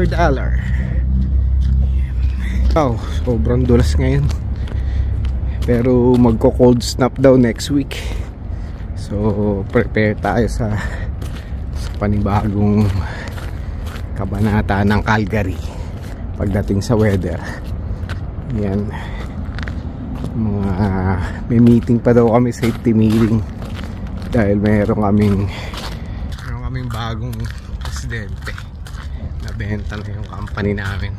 $100. Oh, sobrang dulas ngayon. Pero magko-cold snap daw next week. So, prepare tayo sa panibagong kabanata ng Calgary pagdating sa weather. Yan. May meeting pa daw kami, safety meeting, dahil meron kaming bagong presidente. Nabenta na yung company namin.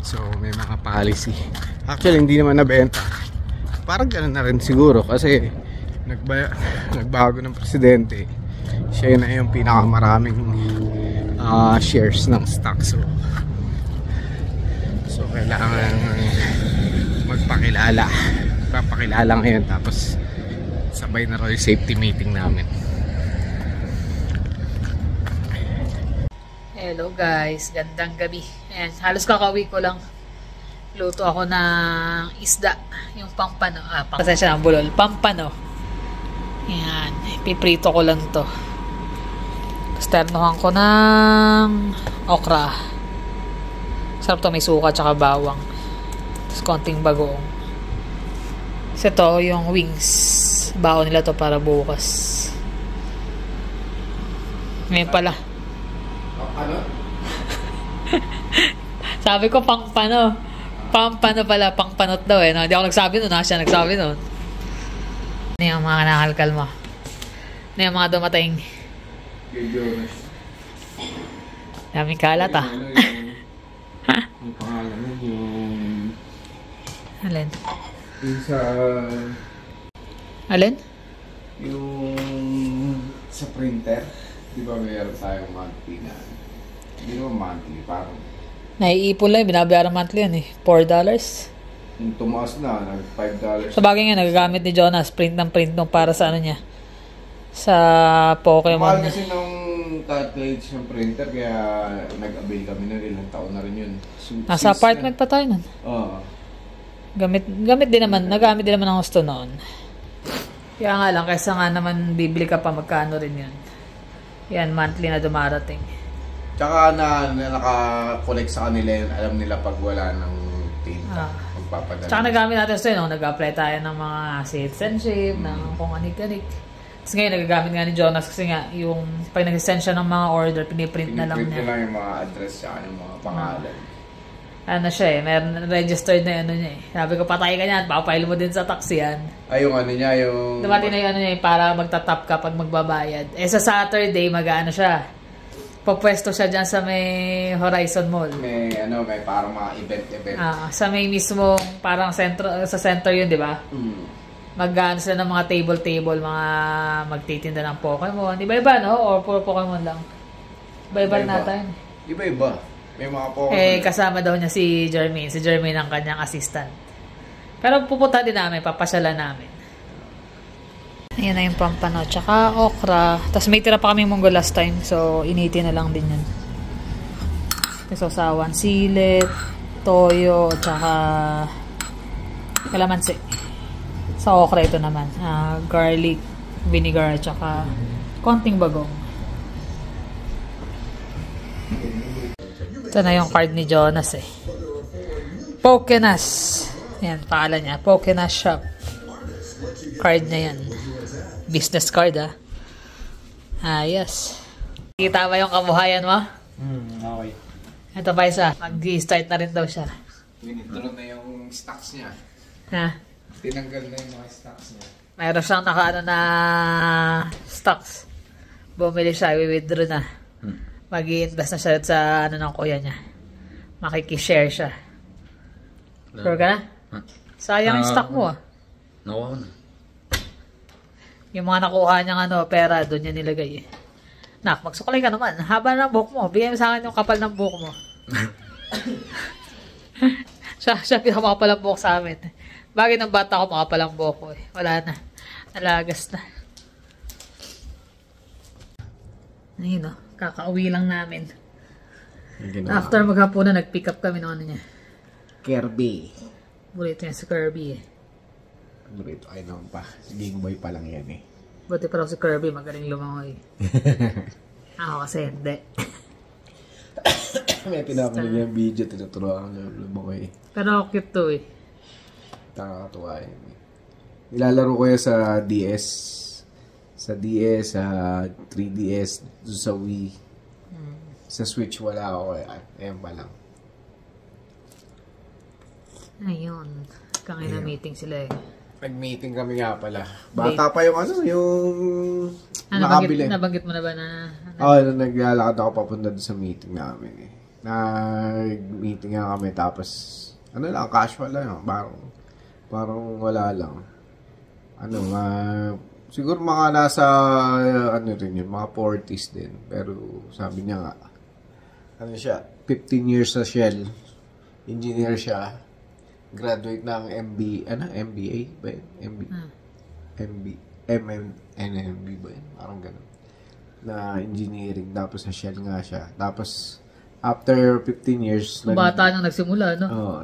So may mga policy. Actually hindi naman nabenta, parang gano'n na rin siguro kasi nagbago ng presidente. Siya na yung pinakamaraming shares ng stock. So kailangan papakilala ngayon, tapos sabay na rin yung safety meeting namin. Hello guys, gandang gabi. Ayan, halos kakauwi ko lang. Luto ako ng isda, yung pampano. Pasensya ng bulol, pampano. Ayan, piprito ko lang to. Sternohan ko ng okra. Sarap to, may suka tsaka bawang. Tapos konting bagoong. Kasi to, yung wings, baon nila to para bukas. Ngayon pala. Ano? Sabi ko pampano. Pampano pala, pangpanot daw eh. No? Hindi ako nagsabi nun, siya nagsabi nun. Ano yung mga nakalkal mo? Ano yung mga dumating? Daming kalat ah. Yung pangalan mo, yung... Alin? Yung sa... Alin? Yung... sa printer. Di ba mayroon tayong monthly na... Hindi naman monthly, parang... Naiipon lang, binabayaran monthly yan eh. $4. Yung tumaas na, $5. Sa bagay nga, nagagamit ni Jonas. Print ng para sa ano niya. Sa Pokemon. Mahal kasi nung cartridge ng printer, kaya nag-avail kami na ilang taon na rin yun. Nasa apartment pa tayo nun. Oo. Gamit din naman, nagamit din naman ang gusto noon. Kaya nga lang, kaysa nga naman bibili ka pa, magkano rin yun. Yan, monthly na dumarating. Tsaka na naka-collect sa kanila yun, alam nila pag wala ng tinta, magpapadala. Tsaka nagamit natin ito yun, nag-apply tayo ng mga citizenship, ng kung anik-anik. Tapos ngayon, nagagamit nga ni Jonas kasi nga, yung pag nag-send siya ng mga order, piniprint na lang niya. Piniprint na lang yung mga address tsaka yung mga pangalan. Ano siya eh, meron registered na ano niya eh. Sabi ko, patay ka niyan, papile mo din sa taxi yan. Ay, yung ano niya, yung... Dumating na yung ano niya eh, para magtatap ka pag magbabayad. Eh sa Saturday, mag-ano siya. Pupwesto siya dyan sa may Horizon Mall. May ano, may parang mga event. Sa may mismo, parang sa center yun, di ba? Mag-ano sila ng mga table, mga magtitinda ng Pokemon. Iba-iba, no? O puro Pokemon lang? Iba-iba natin. Iba-iba. May mga Pokemon. Eh, kasama daw niya si Jermaine. Si Jermaine ang kanyang assistant. Pero pupunta din namin, papasyalan namin. Ayan na yung pampano. Tsaka okra. Tapos may tira pa kami munggo last time. So, initin na lang din yun. Sasawan, silit, toyo, tsaka kalamansi. Sa okra ito naman. Garlic, vinegar, tsaka konting bagong. Ito na yung card ni Jonas eh. Pokenas. Yan, paalan niya. Pokenas Shop. Card niya yan. Business card yes. Kita ba yung kabuhayan mo? Okay. Ito pa isa. Mag-start na rin daw siya. Winithdraw na yung stocks niya. Ha? Tinanggal na yung mga stocks niya. Mayroon siyang nakaano na stocks. Bumili siya, i-withdraw na. Mag-i-invest na siya sa ano ng kuya niya. Makikishare siya. Sure ka na? Sayang yung stock mo Nakuha ko na. Yung mga nakuha niyang pera, doon niya nilagay eh. Nak, magsukulay ka naman. Haba ng buhok mo. Bigyan mo sa akin yung kapal ng buhok mo. siya pinamakapal ang buhok sa amin. Bagay ng bata ko makapal ang buhok ko eh. Wala na. Nalagas na. Ayun kakauwi lang namin. After maghapunan, nag-pick up kami ng ano niya. Kirby. Burrito niya si Kirby eh. Burrito, ay naman pa. Game Boy pa lang yan eh. Buti pa lang si Kirby, magaling lumangoy. Ako kasi hindi. May pinapanood niya yung video, tinuturuan ko yung bukoy. Pero cute to eh. Nakakatuwa yun. Nilalaro ko yan sa DS. Sa DS, sa 3DS, sa Wii. Sa Switch wala ako eh. Ayan pa lang. Ayun. Kangina meeting sila eh. Nag-meeting kami nga pala. Bata pa yung yung nakabili. Nabanggit mo na ba na? Naglalakad ako papunta doon sa meeting namin eh. Nag-meeting nga kami tapos casual lang. Parang wala lang. Siguro mga nasa, rin yun, mga 40s din. Pero sabi niya nga, 15 years sa Shell. Engineer siya. Graduate ng MBA ba yun? MMB ba yun? Parang ganun. Na engineering. Tapos sa Shell nga siya. Tapos, after 15 years, bata nang nagsimula, no?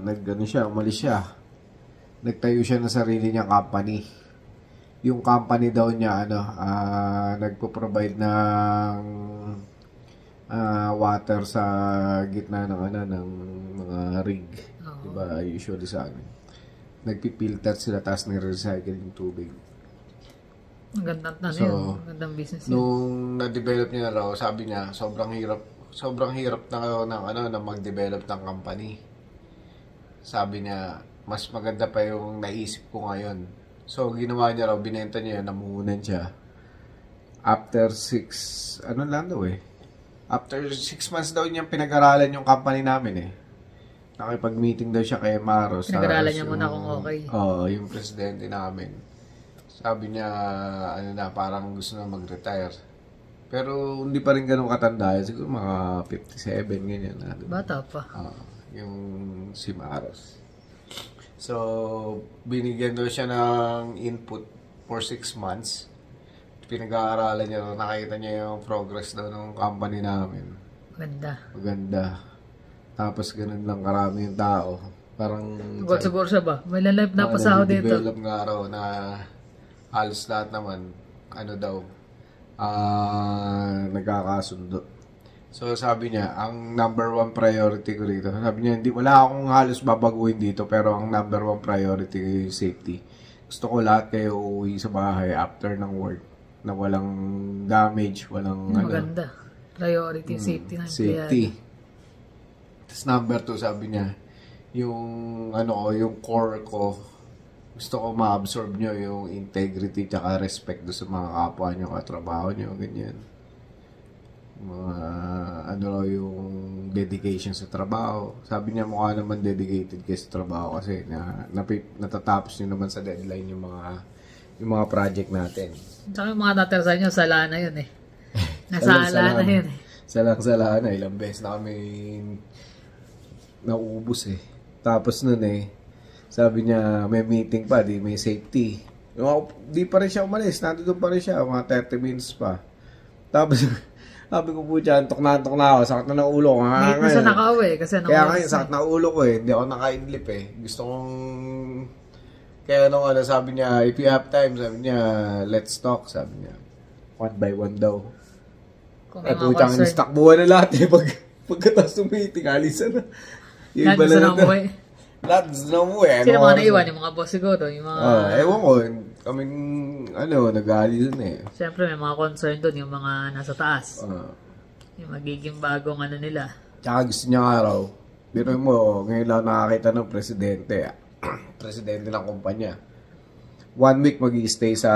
Umalis siya. Nagtayo siya ng sarili niyang company. Yung company daw niya, nagpo-provide ng water sa gitna ng mga rig. Diba, usually sa amin. Nagpipilter sila, tapos nire-recycle yung tubig. Ang gandang business yun. Nung na-develop niya raw, sabi niya, sobrang hirap na mag-develop ng company. Sabi niya, mas maganda pa yung naisip ko ngayon. So, ginawa niya raw, binenta niya yun, namuhunan siya. After 6 months daw niyang pinag-aralan yung company namin eh. Nakipag-meeting daw siya kay Maros. Pinag-aralan niya muna kung okay. Yung presidente namin. Sabi niya, parang gusto na mag-retire. Pero hindi pa rin ganun katanda. Siguro mga 57, ganyan na. Bata pa. Yung si Maros. So, binigyan daw siya ng input for 6 months. Pinag-aaralan niya, nakita niya yung progress daw ng company namin. Maganda. Tapos ganun lang karami yung tao. Parang... Siguro siya ba? May live na pasahod dito. Develop nga raw na halos lahat naman, nagkakasundo. So, sabi niya, ang number 1 priority ko dito. Sabi niya, wala akong halos babaguhin dito, pero ang number 1 priority ko yung safety. Gusto ko lahat kayo uuwi sa bahay after ng work na walang damage, walang maganda. Priority, safety ng safety. Tapos number 2, sabi niya, yung core ko, gusto ko ma-absorb nyo yung integrity tsaka respect do sa mga kapwa nyo, katrabaho nyo, ganyan. Yung dedication sa trabaho. Sabi niya mukha naman dedicated kayo sa trabaho kasi natatapos nyo naman sa deadline yung mga project natin. Tsaka yung mga natira sa inyo, sala na yun eh. Nasala na yun eh. Sala na. Ilang beses na kami naubos eh. Tapos nun sabi niya may meeting pa, may safety. Di pa rin siya umalis. Nandun pa rin siya, mga 30 minutes pa. Tapos sabi ko po dyan, antok na ako, sakit na ng ulo ko. Late na siya nakauwi kasi kaya ngayon, sakit na ulo ko eh. Hindi ako nakainlip eh. Gusto kong... Kaya sabi niya, if you have time, sabi niya, let's talk, sabi niya. 1 by 1 daw. At utang nistakbuhan na lahat eh. Pagkatapos ng meeting, alisan na. Yung iba na umuwi. Lahat gusto na umuwi. Sino mga naiwan? Yung mga boss siguro? Yung mga... ewan ko. Kaming, nag-aalisan eh. Siyempre, may mga concern doon. Yung mga nasa taas. Yung magiging bagong nila. Tsaka gusto niya nga raw. Pero mo, ngayon lang nakakita ng presidente. Presidente ng kumpanya. 1 week mag-i-stay sa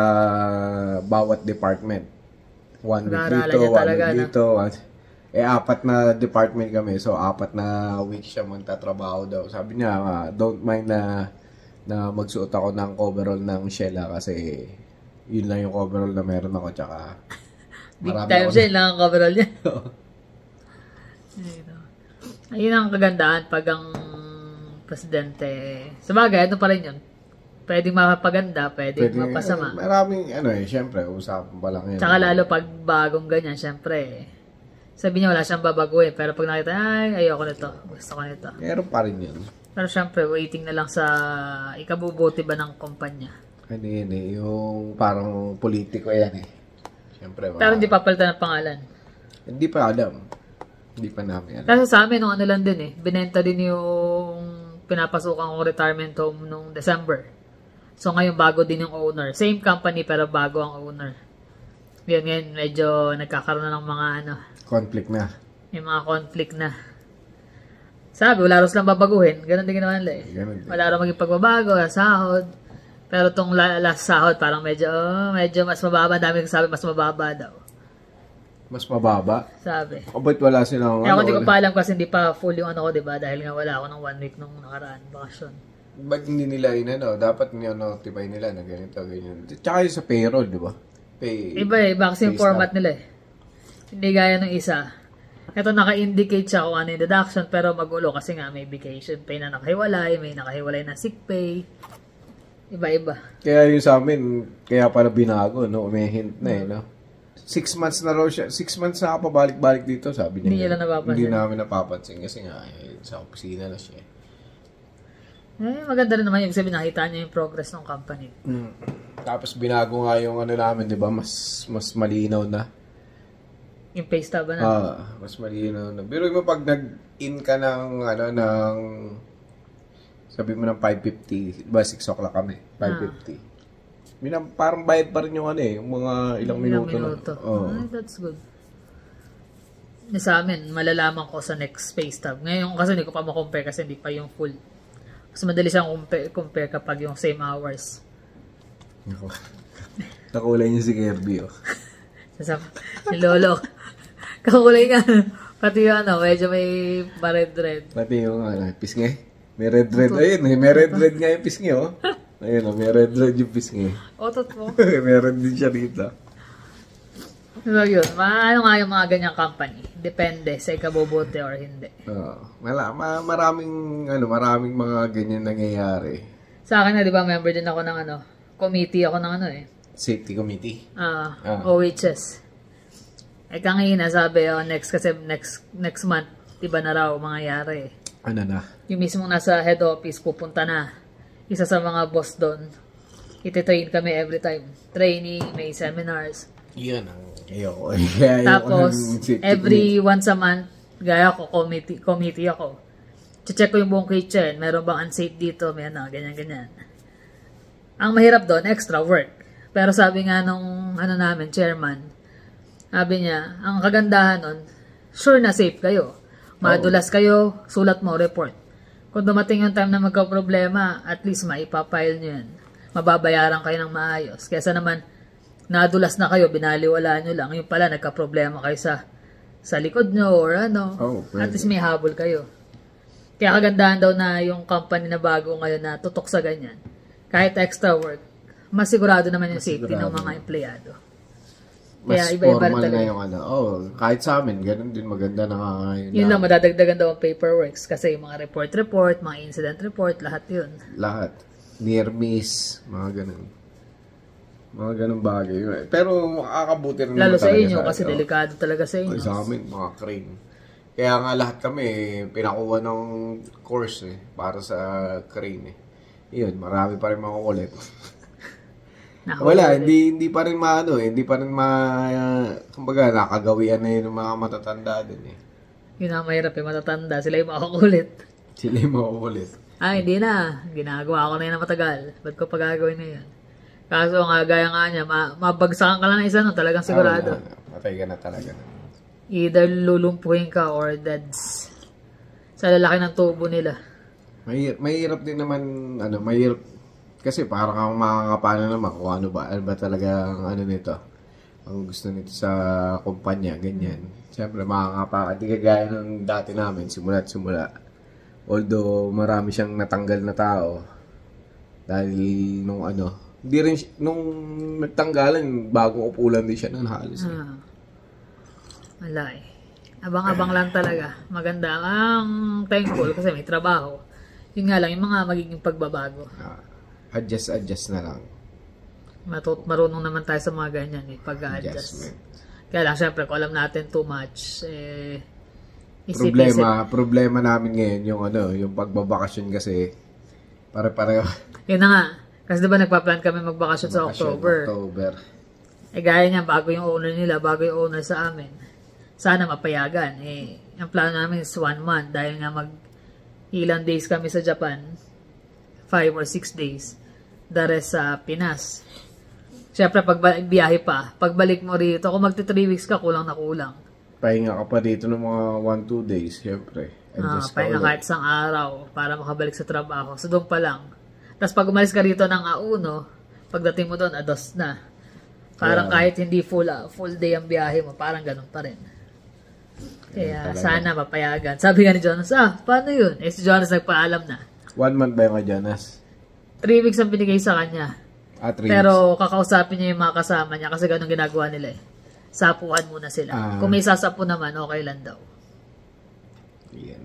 bawat department. 1 week dito, 1 week dito. 4 na department kami. So, 4 na week siya magtatrabaho daw. Sabi niya, don't mind na magsuot ako ng coverall ng Shella kasi yun lang yung coverall na meron ako. Tsaka big time siya, yun lang ang coverall niya. Ayun ang kagandahan pag ang presidente. Sabagay, ano pa rin yun? Pwedeng mapaganda, pwedeng mapasama. Maraming, syempre, usapan pa lang yun. Tsaka lalo pag bagong ganyan, syempre, sabi niya wala siyang babaguhin. Pero pag nakita, ayoko nito. Gusto ko nito. Meron pa rin yun. Pero syempre, waiting na lang sa ikabubuti ba ng kumpanya. Yung parang politiko yan eh. Syempre. Pero hindi papalitan ng pangalan. Hindi pa alam. Hindi pa namin alam. Kasi sa amin, nung ano lang din eh, binenta din yung pinapasukan kong retirement home nung December. So ngayon bago din yung owner. Same company pero bago ang owner. Yun, ngayon medyo nagkakaroon na ng mga ano. Conflict na. Yung mga conflict na. Sabi, wala rin silang babaguhin. Ganon din ginawa nila eh. Ganun din. Wala rin maging pagbabago, sahod. Pero tong last sahod, parang medyo mas mababa. Dami nagsasabi mas mababa daw. Mas mababa? Sabi. O ba't wala silang Kaya ako hindi ko pa alam kasi hindi pa full yung ano ko, diba? Dahil nga wala ako ng 1 week nung nakaraan, bakasyon. Ba't hindi nila dapat notify nila na ganito, ganyan. Tsaka yung sa payroll, di ba? Iba eh, iba kasi yung format nila eh. Hindi gaya ng isa. Ito naka-indicate siya kung ano yung deduction pero magulo kasi nga may vacation pay na nakahiwalay, may nakahiwalay na sick pay. Iba-iba. Kaya yung sa amin, kaya pala binago, no? May hint na eh, no? 6 months na raw siya. 6 months na ako pabalik-balik dito, sabi niya. Hindi nila napapansin. Hindi namin napapansin kasi nga, sa opisina na siya. Maganda rin naman yung sabi nakita niya yung progress ng company. Tapos binago nga yung ano namin, di ba? Mas malinaw na. Yung pay stub na? Mas malinaw na. Pero mo pag nag-in ka ng, sabi mo ng 5:50, ba 6 o'clock kami, 5:50. Parang bayad pa rin yung yung mga ilang minuto na. That's good. Sa amin, malalaman ko sa next pay stub. Ngayon kasi hindi ko pa ma-compare kasi hindi pa yung full. Mas madali siyang compare kapag yung same hours. Nakulay niya si Kirby, oh. Si Lolo. Kakulay ka. Pati yung medyo may red-red. Pati yung pisngi. May red-red. Ayun, may red-red nga yung pisngi, oh. Ayun, may red-red yung pisngi. Otot mo. Meron din siya dito. So yun, ano nga yung mga ganyang company? Depende sa ikabubuti or hindi. Maraming mga ganyan nangyayari. Sa akin na, di ba, member din ako ng committee ako ng Safety committee. OHS. Kanina sabi, next month, diba na raw mangyayari. Ano na? Yung mismong nasa head office, pupunta na. Isa sa mga boss doon. Iti-train kami every time. Training, may seminars. Yan ang ayoko. Tapos, every once a month, gaya ko, committee ako. Check ko yung buong kitchen. Meron bang unsafe dito? May ganyan-ganyan. Ang mahirap doon, extra work. Pero sabi nga nung namin, chairman, sabi niya, ang kagandahan nun, sure na safe kayo. Madulas kayo, sulat mo, report. Kung dumating yung time na magka-problema, at least maipapile nyo yan. Mababayaran kayo ng maayos. Kesa naman, nadulas na kayo, binaliwala nyo lang. Yung pala, nagka-problema kayo sa likod nyo or at least may habol kayo. Kaya kagandahan daw na yung company na bago ngayon na tutok sa ganyan. Kahit extra work, mas sigurado naman yung safety ng mga empleyado. Mas formal na yung kahit sa amin, ganun din maganda na ngayon. Yun lang, madadagdagan daw ang paperworks kasi yung mga report, mga incident report, lahat yun. Lahat. Near miss, mga ganun. Mga ganun bagay. Pero makakabuti rin lalo sa inyo kasi delikado talaga sa inyo. Sa amin, mga crane. Kaya nga lahat kami, pinakuha ng course para sa crane. Yun, marami pa rin makukulit. Wala, hindi pa rin hindi pa rin kumbaga, nakagawian na yun ng mga matatanda din Yun ang mahirap matatanda. Sila yung makakulit. Hindi na. Ginagawa ko na yun na matagal. Ba't ko pagagawin na yun? Kaso nga, gaya nga niya, mabagsakan ka lang ng isa talagang sigurado. Matay ka na talaga. Either lulumpuhin ka or deads. Sa lalaki ng tubo nila. Mahirap din naman, mahirap. Kasi parang kang makakapano naman kung ano ba talaga ang nito. Ang gusto nito sa kumpanya, ganyan. Siyempre, makakapaka. Di kagaya ng dati namin, simula. Although, marami siyang natanggal na tao. Dahil nung hindi rin, nung nagtanggalan, bagong upulan din siya nun halos. Wala Abang-abang lang talaga. Maganda. Ang thankful kasi may trabaho. Yun nga lang, yung mga magiging pagbabago. Adjust na lang. Marunong naman tayo sa mga ganyan pag-adjust. Kaya lang, syempre, kung alam natin too much, Problema namin ngayon yung pagbabakasyon kasi pare-pareho. Yun na nga. Kasi diba nagpa-plan kami magbakasyon sa October. Gaya niya, bago yung owner nila, bago yung owner sa amin. Sana mapayagan. ang plano namin is 1 month dahil nga ilang days kami sa Japan, 5 or 6 days, the rest sa Pinas. Siyempre, biyahe pa, pagbalik mo rito, kung magti 3 weeks ka, kulang na kulang. Pahinga ka pa dito ng mga 1-2 days, siyempre. Pahinga kahit isang araw para makabalik sa trabaho. So, doon pa lang. Tapos pag umalis ka rito ng A1, pagdating mo doon, A2 na. Parang kahit hindi full day ang biyahe mo, parang ganun pa rin. Kaya sana papayagan. Sabi nga ni Jonas, paano yun? Si Jonas nagpaalam na. 1 month ba yung kay Jonas? 3 weeks ang binigay sa kanya. 3 Pero weeks. kakausapin niya yung mga kasama niya kasi ganun ginagawa nila eh. Sapuhan muna sila. Kung may sasapu naman, okay lang daw. Yan.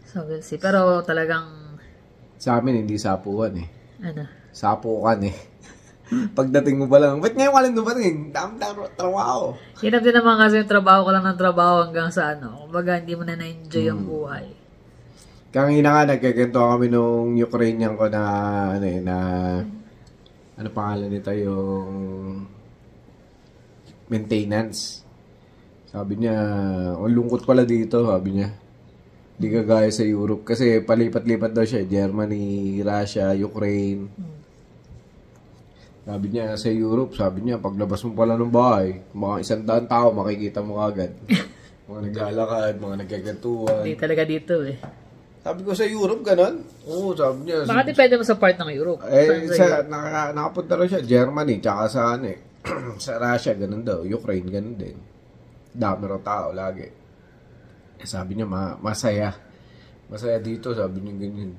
So, we'll see. Pero talagang... Sa amin, hindi sapuan eh. Ano? Sapukan eh. Pagdating mo pa lang, ba't ngayon ka lang dumating? Dami trabaho. Hinap din naman kasi yung trabaho ko lang ng trabaho hanggang sa ano. Kumbaga, hindi mo na na-enjoy ang buhay. Kanina nga, nagkikento kami nung Ukrainian ko na, ano pangalan nito, yung maintenance. Sabi niya, ang lungkot pala dito, sabi niya. Hindi kagaya sa Europe. Kasi palipat-lipat daw siya. Germany, Russia, Ukraine. Sabi niya, sa Europe, sabi niya, paglabas mo pala ng bahay, mga 100 tao, makikita mo agad. Mga naglalakad, mga nagkagantuan. Hindi talaga dito eh. Sabi ko sa Europe, ganun? Oo, sabi niya. Baka depende mo sa part ng Europe. Nakapunta rin siya, Germany, tsaka sa sa Russia, ganun daw. Ukraine, ganun din. Dami rin tao, lagi. Sabi niya, masaya. Masaya dito, sabi niya ganyan.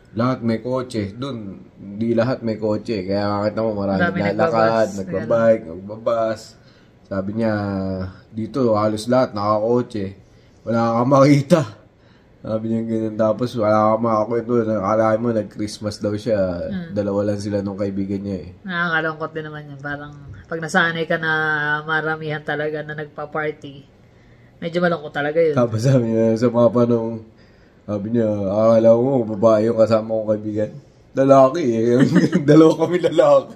Lahat may kotse. Doon, hindi lahat may kotse. Kaya makita mo, maraming lalakad, nagbabike, nagbabas. Sabi niya, dito, halos lahat, nakakotse. Wala kang makita. Sabi niya ganyan. Tapos, wala kang makakwento. Akala mo, nag-Christmas daw siya. Dalawa lang sila nung kaibigan niya eh. Nakakalungkot din naman yan. Parang, pag nasanay ka na maramihan talaga na nagpa-party, medyo malungkot talaga yun. Tapos sabi niya, sa mga panong, sabi niya, akala mo, babae yung kasama kong kaibigan. Lalaki eh. Dalawa kami lalaki.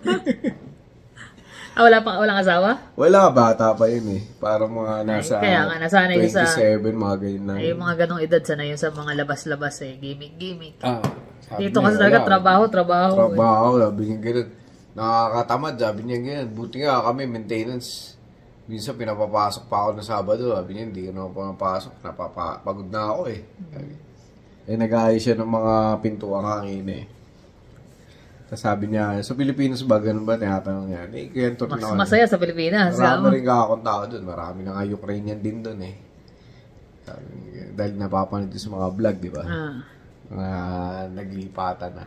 Walang asawa? Wala, bata pa yun eh. Parang mga nasa kaya nga, nasanay 27, mga ganyan na. Ay, mga ganong edad, sanay yun sa mga labas-labas eh. Gimmick. Dito niya, kasi talaga, trabaho. Trabaho, sabi niya ganun. Nakakatamad, sabi niya ganyan. Buti nga kami, maintenance. Minsan pinapapasok pa ako na Sabado. Sabi niya, hindi ko na pumapasok. Pagod na ako eh. Nag-aayos siya ng mga pintuang hangin eh. Tapos sabi niya, sa Pilipinas ba, ganun ba? Tinatanong niya. Kwento rin ako. Masaya sa Pilipinas. Marami rin kakakong tao doon. Marami na nga Ukrainian din doon eh. Sabi, dahil napapanood sa mga vlog, di ba? Mga naglipatan na.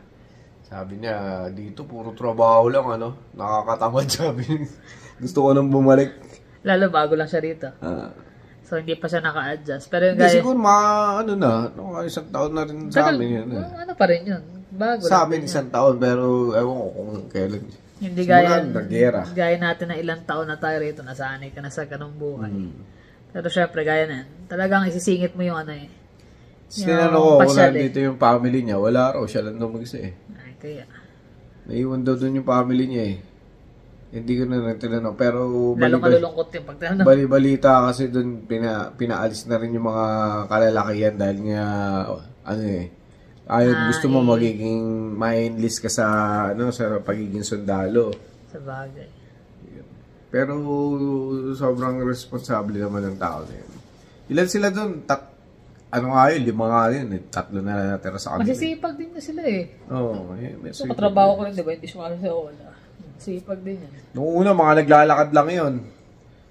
Sabi niya, dito puro trabaho lang, nakakatamad, sabi niya. Gusto ko nang bumalik. Lalo bago lang siya rito. So, hindi pa siya naka-adjust. Pero yung siguro isang taon na rin sa amin yun. Ano pa rin yun? Bago sa amin isang taon, pero ewan ko kung kailan. Hindi gaya natin na ilang taon na tayo rito, nasanay ka na sa ganong buhay. Pero syempre, gaya na yan. Talagang isisingit mo yung Sinano ko, kung nandito yung family niya, wala raw, siya lang daw mag-isa eh. Ay, kaya. Naiwan daw dun yung family niya eh. Hindi ko na tinanong. Pero lalong malulungkot yung pagtanong. Bali-balita kasi dun pinaalis na rin yung mga kalalakihan dahil nga, gusto mo magiging ma-enlist ka sa pagiging sundalo. Sa bagay. Pero sobrang responsable naman ng tao na yun. Ilan sila dun? 5 nga yun. 3 na natira sa kanila. Masisipag din na sila eh. Oo. So, katrabaho ko rin, diba? Hindi sumali sa Ola. Sipag din yan. Noong una, mga naglalakad lang yun.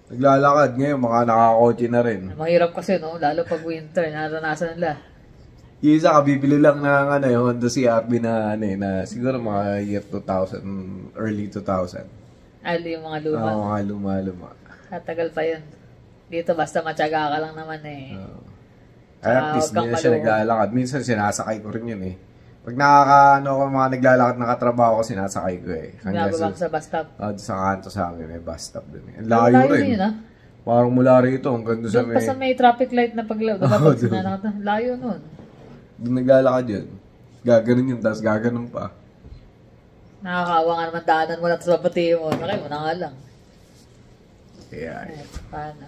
Naglalakad. Ngayon, mga nakakotse na rin. Mahirap kasi, no? Lalo pag winter, naranasan nila. Yung isa, kabibili lang ng Honda CR-V na siguro mga year 2000, early 2000. Yung mga luma. Oo, mga luma. Tatagal pa yun. Dito, basta matyaga ka lang naman eh. At least, hindi na siya naglalakad. Minsan, sinasakay ko rin yun eh. Pag mga naglalakad na katrabaho ko, sinasakay ko eh. Nababang sa bus stop? Sa kanto sa amin, may bus stop dun eh. Ang layo rin. Yun, parang mula rito, hanggang doon sa may... Doon pa sa may traffic light na paglaw. Dapat sinanakot na. Layo nun. Doon naglalakad yun. Gaganon yun, tapos gaganon pa. Nakakawa nga naman daanan mo na ito sa pati mo. Nakay mo na nga lang. Kaya, paano?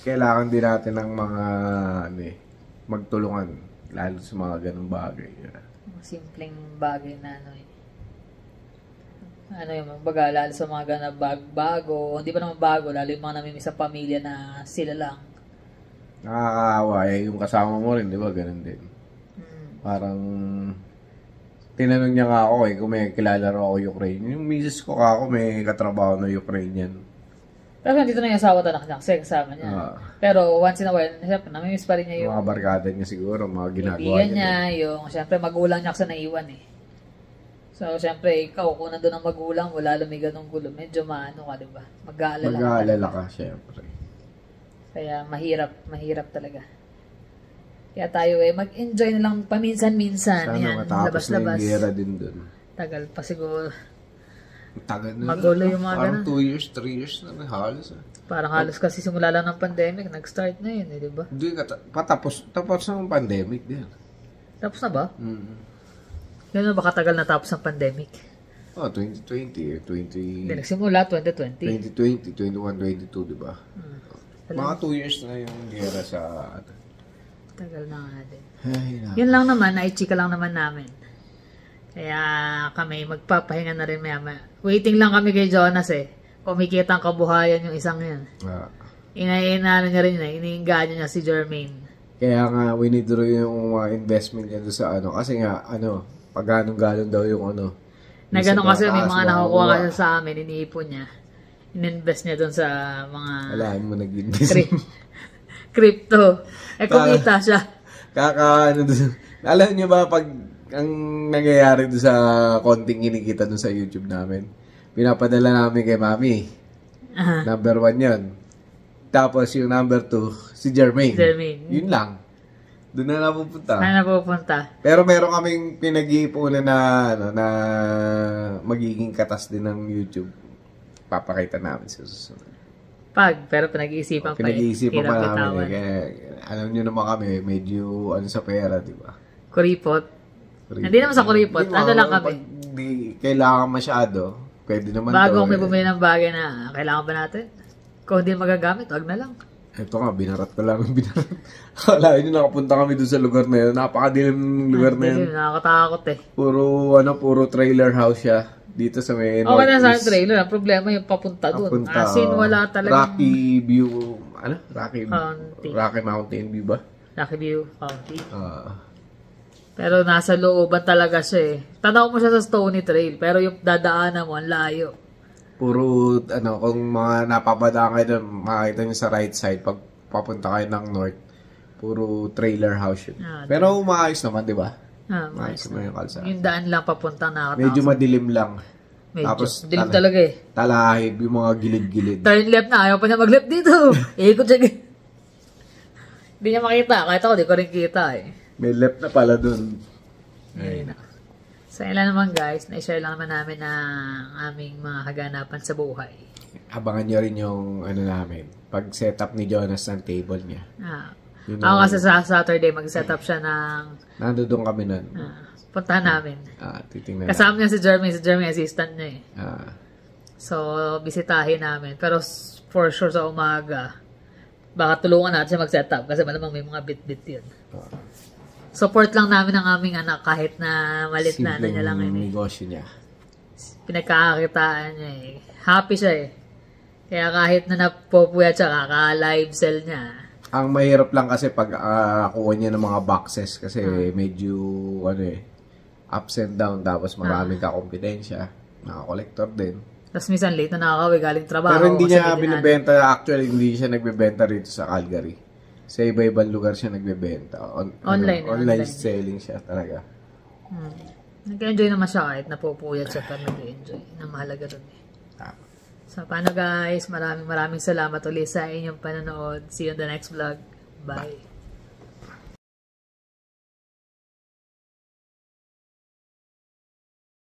kailangan din natin ng mga magtulungan lalo sa mga ganung bagay. Simpleng bagay na yung baga, lalo sa mga ganang bago, hindi pa naman bago, lalo yung mga namimiss sa pamilya na sila lang. Nakakaawa yung kasama mo rin, di ba? Ganun din. Parang tinanong niya nga ako kung may kilala rin ako Ukraine. Yung misis ko ako may katrabaho na Ukrainian. Pero nandito na yung asawa tanak niya kasi kasama niya. Pero once in a while, siyempre, namimiss pa rin niya yung mga barkada niya siguro, mga ginagawa niya. Yung, siyempre, magulang niya kasi naiwan eh. So, siyempre, ikaw, kung nandun ang magulang mo, lalo may ganong gulo, medyo maano ka, diba? Mag-aalala. Mag-aalala ka, siyempre. Kaya, mahirap talaga. Kaya tayo mag-enjoy na lang paminsan-minsan. Sana matapos na yung gera din dun. Tagal pa siguro. Tagal na. Magulo yung mga parang 2 years, 3 years na halos. Parang halos kasi simula lang ng pandemic, nag-start na yun, di ba? Hindi, tapos na yung pandemic din. Tapos na ba? Gano'n ba katagal na tapos ang pandemic? 2020. Hindi, nagsimula 2020. 2020, 21, 22, di ba? Mga 2 years na yung gera sa... Tagal na nga din. Ay, yun lang naman, naichika lang naman namin. Kaya kami magpapahinga na rin maya. Waiting lang kami kay Jonas eh. Kumikita ang kabuhayan yung isang yun. Inainano niya rin iniinganyo niya si Jermaine. Kaya nga, winidraw yung investment niya doon sa Kasi nga, pag ganong-ganon daw yung Na gano'n kasi may mga nakukuha kasi sa amin, iniipon niya. Ininvest niya doon sa mga... Alam mo, nag-invest. Crypto. Kumita siya. Alam niyo ba, pag ang nangyayari doon sa konting kinikita doon sa YouTube namin, pinapadala namin kay Mami. Number 1 yun. Tapos yung number 2, si Jermaine. Yun lang. Doon na napupunta. Pero meron kaming pinag-iipunan na magiging katas din ng YouTube. Papakita namin sa susunod. Pero pinag-iisipan pa. Pinag-iisipan pa namin. Kaya, alam nyo naman kami, medyo sa pera, di ba? Kuripot. Hindi naman sa kuripot. Lang kami. Pag di kailangan masyado, pwede naman bago may bumili ng bagay na kailangan ba natin? Kung hindi magagamit, wag na lang. Ito nga, binarat ko lang. Kala nyo, nakapunta kami doon sa lugar na yun. Napakadilim ng lugar na yun. Nakakatakot eh. Puro trailer house siya. Dito sa may Northeast. Okay na sa trailer. Ang problema yung papunta doon. Asin, wala talaga. Rocky View, Rocky Mountain View ba? Rocky View County. Pero nasa looban talaga siya eh. Tanaw mo siya sa Stony Trail. Pero yung dadaanan mo, ang layo. Puro, kung mga napapadaan kayo doon, makakita nyo sa right side, pag papunta kayo ng north, puro trailer house yun. Pero maayos naman, di ba? Maayos naman yung kalsada. Yung daan lang papunta nakataas. Medyo madilim lang. Tapos, dilim talaga eh. Talahib, yung mga gilid-gilid. Turn left na, ayaw pa niya mag-left dito. Ikot siya. Hindi niya makita. Kahit ako, di ko rin kita eh. May left na pala dun. Ayun. Sa ilan naman guys, na-share lang naman namin ang aming mga kaganapan sa buhay. Abangan nyo rin yung namin. Pag setup ni Jonas ng table niya. Ako kasi sa Saturday, mag-setup siya ng... Nandun kami nun. Puntahan namin. Titingnan kasama niya si Jermaine assistant niya eh. So, bisitahin namin. Pero for sure sa umaga, baka tulungan natin siya mag-setup kasi malamang may mga bit-bit yun. Support lang namin ang aming anak kahit na malit na niya lang yun eh. Negosyo niya. Pinagkakakitaan niya eh. Happy siya eh. Kaya kahit na napopuyat siya, kaka-live sell niya. Ang mahirap lang kasi pag kuha niya ng mga boxes kasi medyo ups and down tapos maraming kakompetensya. Naka-collector din. Tapos minsan late na nakakawi galing trabaho. Pero hindi niya binibenta. Actually, hindi siya nagbebenta rito sa Calgary. Sa iba-ibang lugar siya nagbebenta. Online selling siya talaga. Nag-enjoy naman siya kahit napupuyat siya pero nag-enjoy. Na mahalaga rin eh. So, paano guys? Maraming salamat ulit sa inyong panonood. See you on the next vlog. Bye.